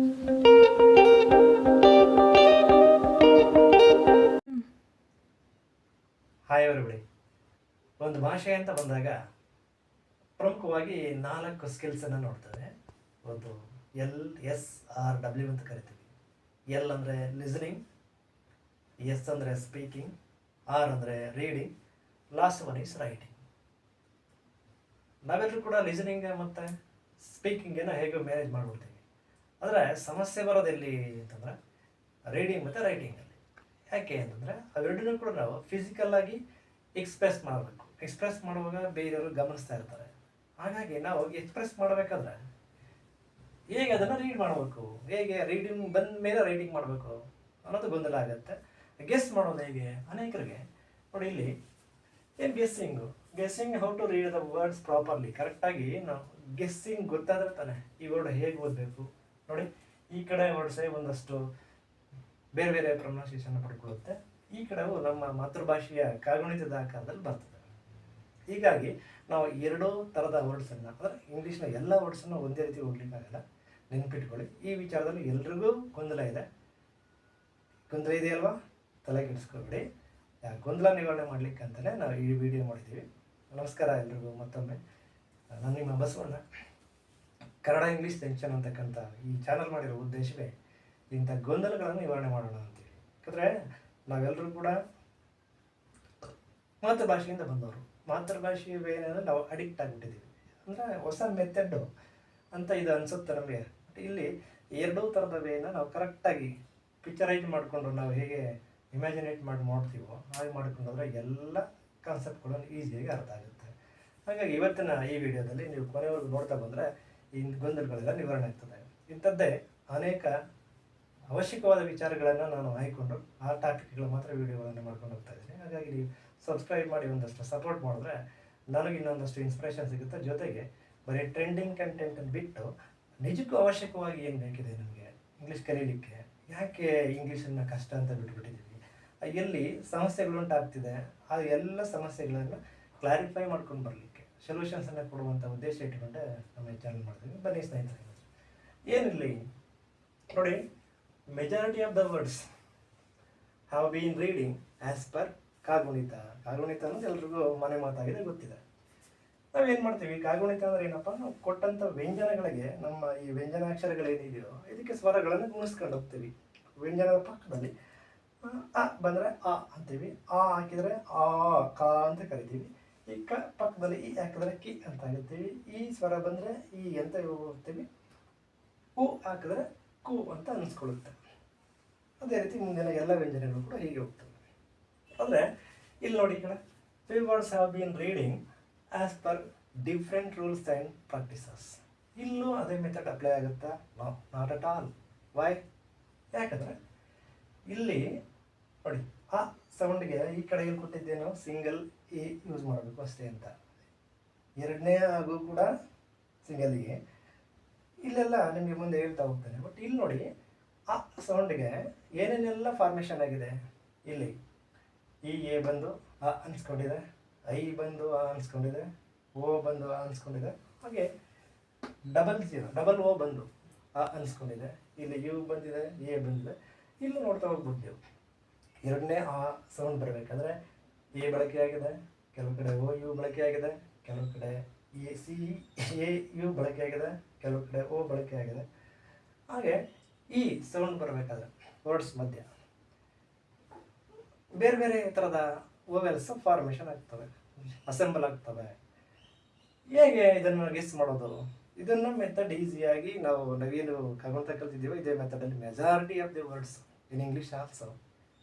Hi everybody. ಒಂದು ಭಾಷೆ ಅಂತ ಬಂದಾಗ ಪ್ರಮುಖವಾಗಿ 4 ಸ್ಕಿಲ್ಸನ್ನು ನೋಡ್ತೇವೆ. ಒಂದು LSRW ಅಂತ ಕರಿತೀವಿ. ಎಲ್ ಅಂದರೆ ಲಿಸನಿಂಗ್, ಎಸ್ ಅಂದರೆ ಸ್ಪೀಕಿಂಗ್, ಆರ್ ಅಂದರೆ reading, last one is writing. ನಾವೆಲ್ಲರೂ ಕೂಡ ಲಿಸನಿಂಗ್ ಮತ್ತು ಸ್ಪೀಕಿಂಗನ್ನು ಹೇಗೆ ಮ್ಯಾನೇಜ್ ಮಾಡ್ಬಿಡ್ತೀವಿ. ಆದರೆ ಸಮಸ್ಯೆ ಬರೋದೆಲ್ಲಿ ಅಂತಂದರೆ ರೀಡಿಂಗ್ ಮತ್ತು ರೈಟಿಂಗಲ್ಲಿ. ಯಾಕೆ ಅಂತಂದರೆ ಅವೆರಡನ್ನೂ ಕೂಡ ನಾವು ಫಿಸಿಕಲ್ಲಾಗಿ ಎಕ್ಸ್ಪ್ರೆಸ್ ಮಾಡಬೇಕು. ಎಕ್ಸ್ಪ್ರೆಸ್ ಮಾಡುವಾಗ ಬೇರೆಯವರು ಗಮನಿಸ್ತಾ ಇರ್ತಾರೆ. ಹಾಗಾಗಿ ನಾವು ಎಕ್ಸ್ಪ್ರೆಸ್ ಮಾಡಬೇಕಾದ್ರೆ ಹೇಗೆ ಅದನ್ನು ರೀಡ್ ಮಾಡಬೇಕು, ಹೇಗೆ ರೀಡಿಂಗ್ ಬಂದ ಮೇಲೆ ರೈಟಿಂಗ್ ಮಾಡಬೇಕು ಅನ್ನೋದು ಗೊಂದಲ ಆಗುತ್ತೆ. ಗೆಸ್ ಮಾಡೋದು ಹೇಗೆ ಅನೇಕರಿಗೆ. ನೋಡಿ ಇಲ್ಲಿ ಏನು guessing how to read the words properly. ಕರೆಕ್ಟಾಗಿ ನಾವು ಗೆಸ್ಸಿಂಗ್ ಗೊತ್ತಾದರೆ ತಾನೆ ಈ ವರ್ಡ್ ಹೇಗೆ ಓದಬೇಕು. ನೋಡಿ ಈ ಕಡೆ ವರ್ಡ್ಸೇ ಒಂದಷ್ಟು ಬೇರೆ ಬೇರೆ ಪ್ರೊನೌನ್ಸಿಯೇಷನ್ ಪಡ್ಕೊಳ್ಳುತ್ತೆ. ಈ ಕಡೆವು ನಮ್ಮ ಮಾತೃಭಾಷೆಯ ಕಾಗುಣಿತದ ಆಕಾರದಲ್ಲಿ ಬರ್ತದೆ. ಹೀಗಾಗಿ ನಾವು ಎರಡೂ ಥರದ ವರ್ಡ್ಸನ್ನು, ಅಂದರೆ ಇಂಗ್ಲೀಷ್ನ ಎಲ್ಲ ವರ್ಡ್ಸನ್ನು ಒಂದೇ ರೀತಿ ಓದಲಿಕ್ಕಾಗಲ್ಲ. ನೆನಪಿಟ್ಕೊಳ್ಳಿ. ಈ ವಿಚಾರದಲ್ಲಿ ಎಲ್ರಿಗೂ ಗೊಂದಲ ಇದೆಯಲ್ವಾ? ತಲೆ ಕೆಡಿಸ್ಕೊಬೇಡಿ. ಗೊಂದಲ ನಿವಾರಣೆ ಮಾಡಲಿಕ್ಕೆ ಅಂತಲೇ ನಾವು ಈ ವಿಡಿಯೋ ಮಾಡಿದ್ದೀವಿ. ನಮಸ್ಕಾರ ಎಲ್ರಿಗೂ ಮತ್ತೊಮ್ಮೆ. ನಾನು ನಿಮ್ಮ ಬಸವಣ್ಣ. ಕನ್ನಡ ಇಂಗ್ಲೀಷ್ ಜಂಕ್ಷನ್ ಅಂತಕ್ಕಂಥ ಈ ಚಾನಲ್ ಮಾಡಿರೋ ಉದ್ದೇಶವೇ ಇಂಥ ಗೊಂದಲಗಳನ್ನು ನಿವಾರಣೆ ಮಾಡೋಣ ಅಂತೇಳಿ. ಯಾಕಂದರೆ ನಾವೆಲ್ಲರೂ ಕೂಡ ಮಾತೃಭಾಷೆಯಿಂದ ಬಂದವರು. ಮಾತೃಭಾಷೆಯ ಏನೆಂದರೆ ನಾವು ಅಡಿಕ್ಟ್ ಆಗಿಬಿಟ್ಟಿದ್ದೀವಿ. ಅಂದರೆ ಹೊಸ ಮೆಥಡ್ಡು ಅಂತ ಇದು ಅನಿಸುತ್ತೆ ನಮಗೆ. ಬಟ್ ಇಲ್ಲಿ ಎರಡೂ ಥರದ ವೇನ ನಾವು ಕರೆಕ್ಟಾಗಿ ಪಿಕ್ಚರೈಸ್ ಮಾಡಿಕೊಂಡು ನಾವು ಹೇಗೆ ಇಮ್ಯಾಜಿನೇಟ್ ಮಾಡ್ತೀವೋ ಹಾಗೆ ಮಾಡಿಕೊಂಡೋದ್ರೆ ಎಲ್ಲ ಕಾನ್ಸೆಪ್ಟ್ಗಳನ್ನು ಈಸಿಯಾಗಿ ಅರ್ಥ ಆಗುತ್ತೆ. ಹಾಗಾಗಿ ಇವತ್ತಿನ ಈ ವಿಡಿಯೋದಲ್ಲಿ ನೀವು ಕೊನೆವರೆಗೂ ನೋಡ್ತಾ ಬಂದರೆ ಈ ಗೊಂದಲಗಳೆಲ್ಲ ನಿವಾರಣೆ ಆಗ್ತದೆ. ಇಂಥದ್ದೇ ಅನೇಕ ಅವಶ್ಯಕವಾದ ವಿಚಾರಗಳನ್ನು ನಾನು ಆಯ್ಕೊಂಡು ಆ ಟಾಪಿಕ್ಗಳು ಮಾತ್ರ ವಿಡಿಯೋಗಳನ್ನು ಮಾಡ್ಕೊಂಡು ಹೋಗ್ತಾ ಇದ್ದೀನಿ. ಹಾಗಾಗಿ ನೀವು ಸಬ್ಸ್ಕ್ರೈಬ್ ಮಾಡಿ ಒಂದಷ್ಟು ಸಪೋರ್ಟ್ ಮಾಡಿದ್ರೆ ನನಗೆ ಇನ್ನೊಂದಷ್ಟು ಇನ್ಸ್ಪಿರೇಷನ್ ಸಿಗುತ್ತೆ. ಜೊತೆಗೆ ಬರೀ ಟ್ರೆಂಡಿಂಗ್ ಕಂಟೆಂಟನ್ನು ಬಿಟ್ಟು ನಿಜಕ್ಕೂ ಅವಶ್ಯಕವಾಗಿ ಏನು ಬೇಕಿದೆ ನಮಗೆ ಇಂಗ್ಲೀಷ್ ಕಲೀಲಿಕ್ಕೆ, ಯಾಕೆ ಇಂಗ್ಲೀಷನ್ನು ಕಷ್ಟ ಅಂತ ಬಿಟ್ಬಿಟ್ಟಿದ್ದೀವಿ, ಎಲ್ಲಿ ಸಮಸ್ಯೆಗಳುಂಟಾಗ್ತಿದೆ ಆ ಎಲ್ಲ ಸಮಸ್ಯೆಗಳನ್ನು ಕ್ಲಾರಿಫೈ ಮಾಡ್ಕೊಂಡು ಬರಲಿಕ್ಕೆ ಸೊಲ್ಯೂಷನ್ಸನ್ನು ಕೊಡುವಂಥ ಉದ್ದೇಶ ಇಟ್ಟುಕೊಂಡೆ ನಮ್ಮ ಚಾನಲ್ ಮಾಡ್ತೀವಿ. ಬನ್ನಿ ಸ್ನೇಹಿತರೆ. ಏನಿರಲಿ ನೋಡಿ, majority of the words have been reading as per ಕಾಗುಣಿತ. ಕಾಗುಣಿತ ಅನ್ನೋದು ಎಲ್ರಿಗೂ ಮನೆ ಮಾತಾಗಿದೆ, ಗೊತ್ತಿದೆ. ನಾವೇನು ಮಾಡ್ತೀವಿ, ಕಾಗುಣಿತ ಅಂದರೆ ಏನಪ್ಪ, ನಾವು ಕೊಟ್ಟಂಥ ವ್ಯಂಜನಗಳಿಗೆ ನಮ್ಮ ಈ ವ್ಯಂಜನಾಕ್ಷರಗಳೇನಿದೆಯೋ ಇದಕ್ಕೆ ಸ್ವರಗಳನ್ನು ಗುಣಿಸ್ಕೊಂಡು ಹೋಗ್ತೀವಿ. ವ್ಯಂಜನದ ಪಕ್ಕದಲ್ಲಿ ಅ ಬಂದರೆ ಅ ಅಂತೀವಿ, ಆ ಹಾಕಿದರೆ ಆ ಕ ಅಂತ ಕರಿತೀವಿ. ಈ ಕ ಪಕ್ಕದಲ್ಲಿ ಈ ಹಾಕಿದ್ರೆ ಕಿ ಅಂತ ಹೇಳ್ತೀವಿ. ಈ ಸ್ವರ ಬಂದರೆ ಈ ಅಂತ ಹೋಗ್ತೀವಿ. ಉ ಹಾಕಿದ್ರೆ ಕು ಅಂತ ಅನಿಸ್ಕೊಳ್ಳುತ್ತೆ. ಅದೇ ರೀತಿ ಮುಂದಿನ ಎಲ್ಲ ವ್ಯಂಜನಗಳು ಕೂಡ ಹೀಗೆ ಹೋಗ್ತವೆ. ಅಂದರೆ ಇಲ್ಲಿ ನೋಡಿ, ಈ ಕಡೆ few words have been reading as per different rules and practices. ಇಲ್ಲೂ ಅದೇ ಮೆಥಡ್ ಅಪ್ಲೈ ಆಗುತ್ತಾ? No, not at all. Why? ಯಾಕಂದರೆ ಇಲ್ಲಿ ನೋಡಿ, ಆ ಸೌಂಡ್ಗೆ ಈ ಕಡೆ ಇಲ್ಲಿ ಕೊಟ್ಟಿದ್ದೇನೋ ಸಿಂಗಲ್ ಎ ಯೂಸ್ ಮಾಡಬೇಕು ಅಷ್ಟೇ ಅಂತ. ಎರಡನೇ ಹಾಗೂ ಕೂಡ ಸಿಂಗಲ್ಗೆ ಇಲ್ಲೆಲ್ಲ ನಿಮಗೆ ಮುಂದೆ ಹೇಳ್ತಾ ಹೋಗ್ತೇನೆ. ಬಟ್ ಇಲ್ಲಿ ನೋಡಿ, ಆ ಸೌಂಡ್ಗೆ ಏನೇನೆಲ್ಲ ಫಾರ್ಮೇಷನ್ ಆಗಿದೆ. ಇಲ್ಲಿ ಈ ಎ ಬಂದು ಆ ಅನಿಸ್ಕೊಂಡಿದೆ, ಐ ಬಂದು ಆ ಅನಿಸ್ಕೊಂಡಿದೆ, ಓ ಬಂದು ಆ ಅನಿಸ್ಕೊಂಡಿದೆ, ಹಾಗೆ ಡಬಲ್ ಓ ಬಂದು ಆ ಅನಿಸ್ಕೊಂಡಿದೆ, ಇಲ್ಲಿ ಯು ಬಂದಿದೆ, ಎ ಬಂದಿದೆ. ಇಲ್ಲಿ ನೋಡ್ತಾ ಹೋಗ್ಬಿಡ್ತೀವಿ. ಎರಡನೇ ಆ ಸೌಂಡ್ ಬರಬೇಕಾದ್ರೆ ಎ ಬಳಕೆ ಆಗಿದೆ, ಕೆಲವು ಕಡೆ ಓ ಯು ಬಳಕೆ ಆಗಿದೆ, ಕೆಲವು ಕಡೆ ಎ ಯು ಬಳಕೆ ಆಗಿದೆ, ಕೆಲವು ಕಡೆ ಓ ಬಳಕೆ ಆಗಿದೆ. ಹಾಗೆ ಈ ಸೌಂಡ್ ಬರಬೇಕಾದ್ರೆ ವರ್ಡ್ಸ್ ಮಧ್ಯ ಬೇರೆ ಬೇರೆ ಥರದ ಓವೆಲ್ಸ್ ಫಾರ್ಮೇಷನ್ ಆಗ್ತವೆ, ಅಸೆಂಬಲ್ ಆಗ್ತವೆ. ಹೇಗೆ ಇದನ್ನು ಗೆಸ್ ಮಾಡೋದು? ಇದನ್ನು ಮೆಥಡ್ ಈಸಿಯಾಗಿ ನಾವೇನು ಕಾಗುಣಿತ ಕಲ್ತಿದ್ದೀವೋ ಇದೇ ಮೆಥಡಲ್ಲಿ majority of the words in English also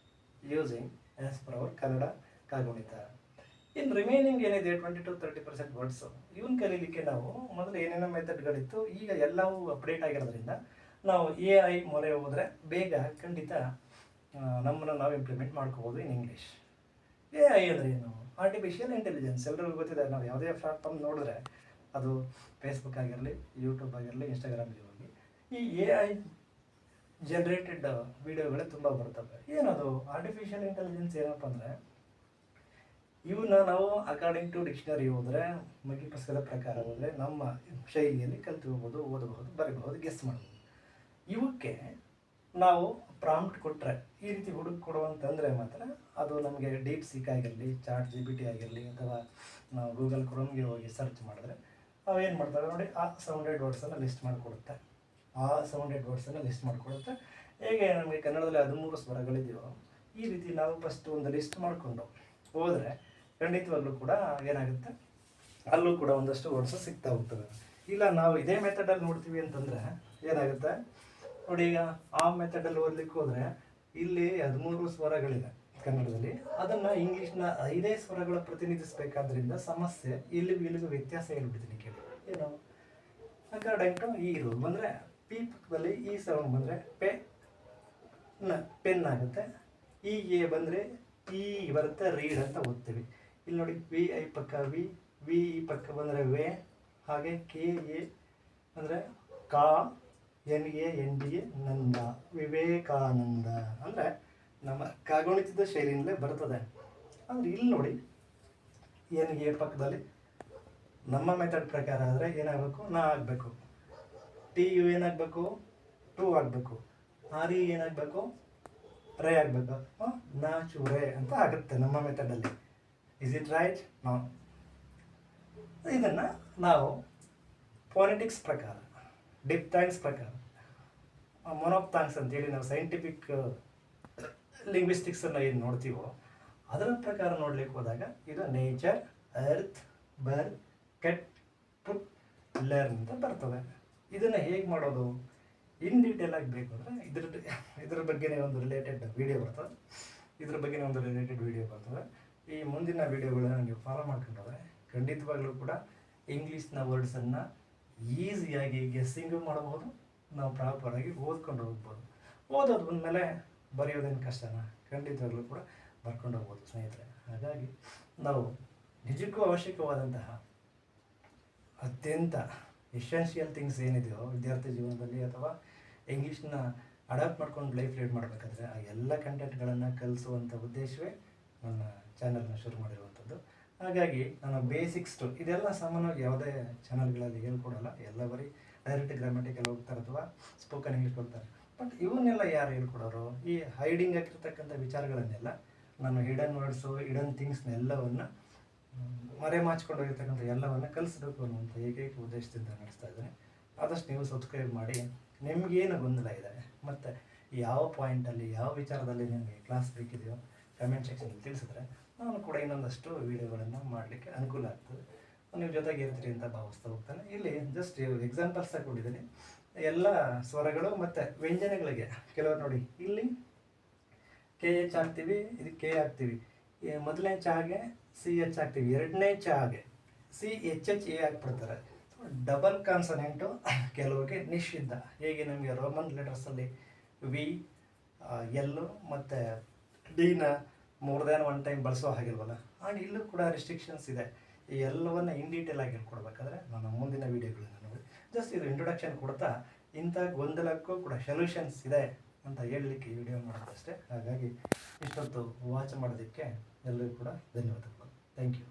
using as per our Kannada ಕಾಗುಣಿತ. ಇನ್ನು ರಿಮೈನಿಂಗ್ ಏನಿದೆ 20-30% ವರ್ಡ್ಸು, ಇವನ್ ಕಲೀಲಿಕ್ಕೆ ನಾವು ಮೊದಲು ಏನೇನೋ ಮೆಥಡ್ಗಳಿತ್ತು. ಈಗ ಎಲ್ಲವೂ ಅಪ್ಡೇಟ್ ಆಗಿರೋದ್ರಿಂದ ನಾವು AI ಮೊರೆ ಹೋದರೆ ಬೇಗ ಖಂಡಿತ ನಮ್ಮನ್ನು ನಾವು ಇಂಪ್ಲಿಮೆಂಟ್ ಮಾಡ್ಕೋಬೋದು ಇನ್ ಇಂಗ್ಲೀಷ್. AI ಅಂದರೆ ಏನು? Artificial intelligence. ಎಲ್ಲರಿಗೂ ಗೊತ್ತಿದೆ. ನಾವು ಯಾವುದೇ ಪ್ಲಾಟ್ಫಾರ್ಮ್ ನೋಡಿದ್ರೆ, ಅದು ಫೇಸ್ಬುಕ್ ಆಗಿರಲಿ, ಯೂಟ್ಯೂಬ್ ಆಗಿರಲಿ, ಇನ್ಸ್ಟಾಗ್ರಾಮ್ಗೆ ಹೋಗಿ ಈ AI ಜನರೇಟೆಡ್ ವಿಡಿಯೋಗಳೇ ತುಂಬ ಬರ್ತವೆ. ಏನದು ಆರ್ಟಿಫಿಷಿಯಲ್ ಇಂಟೆಲಿಜೆನ್ಸ್? ಏನಪ್ಪ ಅಂದರೆ, ಇವನ್ನ ನಾವು ಅಕಾರ್ಡಿಂಗ್ ಟು ಡಿಕ್ಷನರಿ ಹೋದರೆ, ಮಗಿ ಪುಸ್ತಕದ ಪ್ರಕಾರ ಹೋದರೆ ನಮ್ಮ ಶೈಲಿಯಲ್ಲಿ ಕಲಿತು ಹೋಗ್ಬೋದು, ಓದಬಹುದು, ಬರೀಬಹುದು, ಗೆಸ್ ಮಾಡ್ಬೋದು. ಇವಕ್ಕೆ ನಾವು ಪ್ರಾಂಪ್ಟ್ ಕೊಟ್ಟರೆ ಈ ರೀತಿ ಹುಡುಕಿ ಕೊಡುವಂತಂದರೆ ಮಾತ್ರ ಅದು ನಮಗೆ ಡೀಪ್ ಸೀಕ್ ಆಗಿರಲಿ, ಚಾಟ್ GPT ಆಗಿರಲಿ, ಅಥವಾ ನಾವು ಗೂಗಲ್ ಕ್ರೋಮ್ಗೆ ಹೋಗಿ ಸರ್ಚ್ ಮಾಡಿದ್ರೆ ಅವು ಏನು ಮಾಡ್ತವೆ ನೋಡಿ, ಆ ಸೌಂಡೆಡ್ ವರ್ಡ್ಸನ್ನು ಲಿಸ್ಟ್ ಮಾಡಿಕೊಡುತ್ತೆ. ಲಿಸ್ಟ್ ಮಾಡಿಕೊಡುತ್ತೆ. ಹೇಗೆ ನಮಗೆ ಕನ್ನಡದಲ್ಲಿ 13 ಸ್ವರಗಳಿದೆಯೋ ಈ ರೀತಿ ನಾವು ಫಸ್ಟ್ ಒಂದು ಲಿಸ್ಟ್ ಮಾಡಿಕೊಂಡು ಹೋದರೆ ಖಂಡಿತವಾಗ್ಲೂ ಕೂಡ ಏನಾಗುತ್ತೆ, ಅಲ್ಲೂ ಕೂಡ ಒಂದಷ್ಟು ವರ್ಡ್ಸ್ ಸಿಗ್ತಾ ಹೋಗ್ತವೆ. ಇಲ್ಲ ನಾವು ಇದೇ ಮೆಥಡಲ್ಲಿ ನೋಡ್ತೀವಿ ಅಂತಂದರೆ ಏನಾಗುತ್ತೆ ನೋಡಿ, ಈಗ ಆ ಮೆಥಡಲ್ಲಿ ಓದಲಿಕ್ಕೆ ಹೋದರೆ ಇಲ್ಲಿ 13 ಸ್ವರಗಳಿದೆ ಕನ್ನಡದಲ್ಲಿ, ಅದನ್ನು ಇಂಗ್ಲೀಷ್ನ 5 ಸ್ವರಗಳು ಪ್ರತಿನಿಧಿಸಬೇಕಾದ್ರಿಂದ ಸಮಸ್ಯೆ ಇಲ್ಲಿಗೂ ವ್ಯತ್ಯಾಸ ಹೇಳ್ಬಿಡ್ತೀನಿ ಕೇಳಿ. ಏನು ಅಕಾರ್ಡಿಂಗ್ ಟು ಈ ರೂಲ್ ಬಂದರೆ ಪಿ ಪಕ್ಕದಲ್ಲಿ ಈ ಸೌಂಡ್ ಬಂದರೆ ಪೆನ್ ಆಗುತ್ತೆ. ಈ ಎ ಬಂದರೆ ಈ ಬರುತ್ತೆ ರೀಡ್ ಅಂತ ಓದ್ತೀವಿ. ಇಲ್ಲಿ ನೋಡಿ ವಿ ಐ ಪಕ್ಕ ವಿ ಈ ಪಕ್ಕ ಬಂದರೆ ವೇ, ಹಾಗೆ ಕೆ ಎ ಅಂದರೆ ಕಾ, NAND ನಂದ, ವಿವೇಕಾನಂದ ಅಂದರೆ ನಮ್ಮ ಕಾಗುಣಿತದ ಶೈಲಿಯಿಂದಲೇ ಬರ್ತದೆ. ಅಂದರೆ ಇಲ್ಲಿ ನೋಡಿ NA ಪಕ್ಕದಲ್ಲಿ ನಮ್ಮ ಮೆಥಡ್ ಪ್ರಕಾರ ಆದರೆ ಏನಾಗಬೇಕು, ನಾ ಆಗಬೇಕು, TU ಏನಾಗಬೇಕು, ಟು ಆಗಬೇಕು, RE ಏನಾಗಬೇಕು, ರೇ ಆಗಬೇಕು, ನಾಚುರೇ ಅಂತ ಆಗುತ್ತೆ ನಮ್ಮ ಮೆಥಡಲ್ಲಿ. Is it right? ನೋ. ಇದನ್ನು ನಾವು ಫೋನೆಟಿಕ್ಸ್ ಪ್ರಕಾರ, ಡಿಪ್ಥಾಂಗ್ಸ್ ಪ್ರಕಾರ, ಮೊನೋಪ್ಥಾಂಗ್ಸ್ ಅಂತೇಳಿ ನಾವು ಸೈಂಟಿಫಿಕ್ ಲಿಂಗ್ವಿಸ್ಟಿಕ್ಸನ್ನು ಏನು ನೋಡ್ತೀವೋ ಅದರ ಪ್ರಕಾರ ನೋಡ್ಲಿಕ್ಕೆ ಹೋದಾಗ ಇದು ನೇಚರ್, ಅರ್ತ್, ಬರ್ತ್, ಕೆಟ್, ಪುಟ್, ಲರ್ನ್ ಅಂತ ಬರ್ತದೆ. ಇದನ್ನು ಹೇಗೆ ಮಾಡೋದು ಇನ್ ಡೀಟೇಲ್ ಆಗಿ ಬೇಕು ಅಂದರೆ ಇದ್ರ ಬಗ್ಗೆನೇ ಒಂದು ರಿಲೇಟೆಡ್ ವಿಡಿಯೋ ಬರ್ತದೆ. ಈ ಮುಂದಿನ ವಿಡಿಯೋಗಳನ್ನು ನೀವು ಫಾಲೋ ಮಾಡ್ಕೊಂಡ್ರೆ ಖಂಡಿತವಾಗ್ಲೂ ಕೂಡ ಇಂಗ್ಲೀಷ್ನ ವರ್ಡ್ಸನ್ನು ಈಸಿಯಾಗಿ ಗೆಸ್ಸಿಂಗು ಮಾಡಬಹುದು, ನಾವು ಪ್ರಾಪರಾಗಿ ಓದ್ಕೊಂಡು ಹೋಗ್ಬೋದು. ಓದೋದು ಬಂದಮೇಲೆ ಬರೆಯೋದೇನು ಕಷ್ಟನ, ಖಂಡಿತವಾಗ್ಲೂ ಕೂಡ ಬರ್ಕೊಂಡು ಹೋಗ್ಬೋದು ಸ್ನೇಹಿತರೆ. ಹಾಗಾಗಿ ನಾವು ನಿಜಕ್ಕೂ ಅವಶ್ಯಕವಾದಂತಹ ಅತ್ಯಂತ ಎಸೆನ್ಷಿಯಲ್ ಥಿಂಗ್ಸ್ ಏನಿದೆಯೋ ವಿದ್ಯಾರ್ಥಿ ಜೀವನದಲ್ಲಿ ಅಥವಾ ಇಂಗ್ಲೀಷ್ನ ಅಡಾಪ್ಟ್ ಮಾಡ್ಕೊಂಡು ಲೈಫ್ ಲೀಡ್ ಮಾಡಬೇಕಾದ್ರೆ ಆ ಎಲ್ಲ ಕಂಟೆಂಟ್ಗಳನ್ನು ಕಲಿಸುವಂಥ ಉದ್ದೇಶವೇ ನನ್ನ ಚಾನಲ್ನ ಶುರು ಮಾಡಿರುವಂಥದ್ದು. ಹಾಗಾಗಿ ನಾನು ಬೇಸಿಕ್ಸ್ ಇದೆಲ್ಲ ಸಾಮಾನ್ಯವಾಗಿ ಯಾವುದೇ ಚಾನಲ್ಗಳಲ್ಲಿ ಹೇಳ್ಕೊಡಲ್ಲ, ಎಲ್ಲ ಬರೀ ಡೈರೆಕ್ಟ್ ಗ್ರಾಮೆಟಿಕಲ್ ಹೋಗ್ತಾರೆ ಅಥವಾ ಸ್ಪೋಕನ್ ಇಂಗ್ಲೀಷ್ ಹೋಗ್ತಾರೆ. ಬಟ್ ಇವನ್ನೆಲ್ಲ ಯಾರು ಹೇಳ್ಕೊಡೋರು? ಈ ಹೈಡಿಂಗ್ ಆಗಿರ್ತಕ್ಕಂಥ ವಿಚಾರಗಳನ್ನೆಲ್ಲ ನಾನು ಹಿಡನ್ ವರ್ಡ್ಸು, ಹಿಡನ್ ಥಿಂಗ್ಸ್ನೆಲ್ಲವನ್ನು ಮರೆಮಾಚಿಕೊಂಡು ಹೋಗಿರ್ತಕ್ಕಂಥ ಎಲ್ಲವನ್ನು ಕಲಿಸ್ಬೇಕು ಅನ್ನುವಂಥ ಏಕೈಕ ಉದ್ದೇಶದಿಂದ ನಡೆಸ್ತಾ ಇದ್ದೇನೆ. ಆದಷ್ಟು ನೀವು ಸಬ್ಸ್ಕ್ರೈಬ್ ಮಾಡಿ. ನಿಮಗೇನು ಗೊಂದಲ ಇದೆ ಮತ್ತು ಯಾವ ಪಾಯಿಂಟಲ್ಲಿ ಯಾವ ವಿಚಾರದಲ್ಲಿ ನಿಮಗೆ ಕ್ಲಾಸ್ ಬೇಕಿದೆಯೋ ಕಮೆಂಟ್ ಸೆಕ್ಷನಲ್ಲಿ ತಿಳಿಸಿದ್ರೆ ನಾನು ಕೂಡ ಇನ್ನೊಂದಷ್ಟು ವೀಡಿಯೋಗಳನ್ನು ಮಾಡಲಿಕ್ಕೆ ಅನುಕೂಲ ಆಗ್ತದೆ. ನೀವು ಜೊತೆಗೆ ಇರ್ತೀರಿ ಅಂತ ಭಾವಿಸ್ತಾ ಹೋಗ್ತಾನೆ. ಇಲ್ಲಿ ಜಸ್ಟ್ ಎಕ್ಸಾಂಪಲ್ಸ್ ತಗೊಂಡಿದ್ದೀನಿ. ಎಲ್ಲ ಸ್ವರಗಳು ಮತ್ತು ವ್ಯಂಜನಗಳಿಗೆ ಕೆಲವರು ನೋಡಿ, ಇಲ್ಲಿ KH ಹಾಕ್ತೀವಿ, ಇದು K ಹಾಕ್ತೀವಿ, ಮೊದಲನೇ ಚಾಗೆ CH ಹಾಕ್ತೀವಿ, ಎರಡನೇ ಚಾಗೆ CHH ಹಾಕ್ಬಿಡ್ತಾರೆ. ಡಬಲ್ ಕಾನ್ಸನೆಂಟು ಕೆಲವರಿಗೆ ನಿಷಿದ್ಧ. ಹೇಗೆ ನಮಗೆ ರೋಮನ್ ಲೆಟರ್ಸಲ್ಲಿ V, L ಮತ್ತು Dನ ಮೋರ್ ದ್ಯಾನ್ ಒನ್ ಟೈಮ್ ಬಳಸೋ ಹಾಗಿಲ್ವಲ್ಲ, ಆ್ಯಂಡ್ ಇಲ್ಲೂ ಕೂಡ ರಿಸ್ಟ್ರಿಕ್ಷನ್ಸ್ ಇದೆ. ಈ ಎಲ್ಲವನ್ನು ಇನ್ ಡೀಟೇಲ್ ಆಗಿ ಹೇಳ್ಕೊಡ್ಬೇಕಾದ್ರೆ ನಾನು ಮುಂದಿನ ವೀಡಿಯೋಗಳನ್ನು ನೋಡಿ ಜಸ್ಟ್ ಇದು ಇಂಟ್ರೊಡಕ್ಷನ್ ಕೊಡ್ತಾ ಇಂಥ ಗೊಂದಲಕ್ಕೂ ಕೂಡ ಸೊಲ್ಯೂಷನ್ಸ್ ಇದೆ ಅಂತ ಹೇಳಲಿಕ್ಕೆ ಈ ವಿಡಿಯೋ ಮಾಡೋದಷ್ಟೇ. ಹಾಗಾಗಿ ಇಷ್ಟೊತ್ತು ವಾಚ್ ಮಾಡೋದಕ್ಕೆ ಎಲ್ಲರಿಗೂ ಕೂಡ ಧನ್ಯವಾದಗಳು. Thank you.